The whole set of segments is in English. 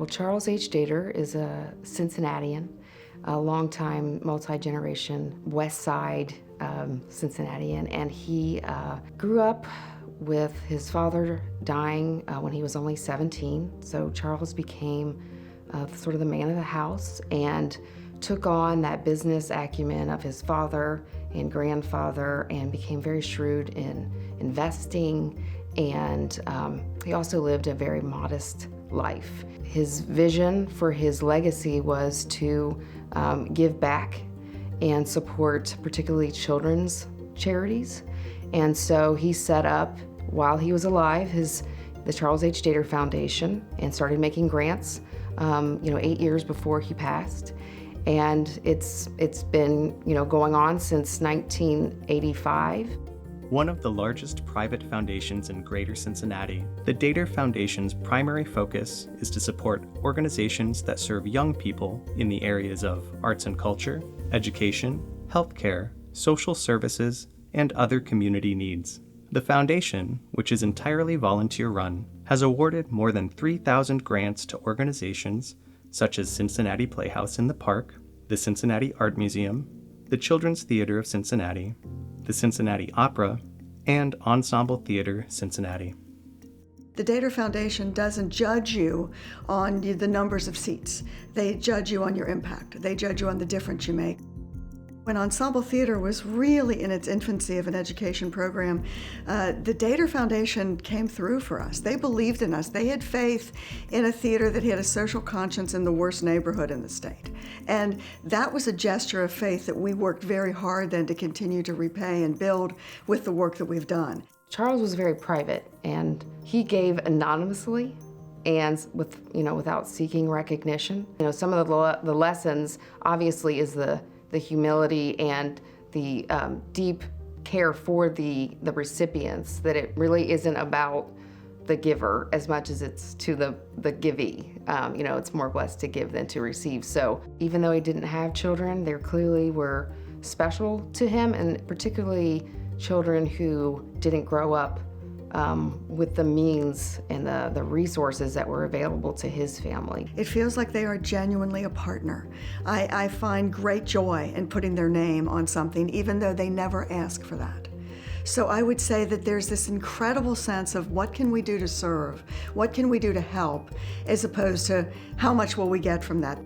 Well, Charles H. Dater is a Cincinnatian, a longtime multi-generation West Side Cincinnatian, and he grew up with his father dying when he was only 17. So Charles became sort of the man of the house and took on that business acumen of his father and grandfather and became very shrewd in investing, and he also lived a very modest life. His vision for his legacy was to give back and support particularly children's charities. And so he set up, while he was alive, the Charles H. Dater Foundation and started making grants 8 years before he passed. And it's been going on since 1985. One of the largest private foundations in Greater Cincinnati, the Dater Foundation's primary focus is to support organizations that serve young people in the areas of arts and culture, education, healthcare, social services, and other community needs. The foundation, which is entirely volunteer-run, has awarded more than 3,000 grants to organizations such as Cincinnati Playhouse in the Park, the Cincinnati Art Museum, the Children's Theater of Cincinnati, the Cincinnati Opera, and Ensemble Theater Cincinnati. The Dater Foundation doesn't judge you on the numbers of seats. They judge you on your impact. They judge you on the difference you make. When Ensemble Theater was really in its infancy of an education program, the Dater Foundation came through for us. They believed in us. They had faith in a theater that had a social conscience in the worst neighborhood in the state. And that was a gesture of faith that we worked very hard then to continue to repay and build with the work that we've done. Charles was very private, and he gave anonymously and without seeking recognition. Some of the lessons obviously is the humility and the deep care for the recipients, that it really isn't about the giver as much as it's to the givee. It's more blessed to give than to receive. So even though he didn't have children, there clearly were special to him, and particularly children who didn't grow up with the means and the resources that were available to his family. It feels like they are genuinely a partner. I find great joy in putting their name on something, even though they never ask for that. So I would say that there's this incredible sense of what can we do to serve? What can we do to help? As opposed to how much will we get from that?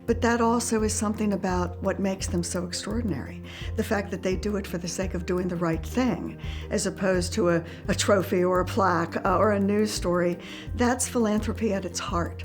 But that also is something about what makes them so extraordinary. The fact that they do it for the sake of doing the right thing, as opposed to a trophy or a plaque or a news story. That's philanthropy at its heart.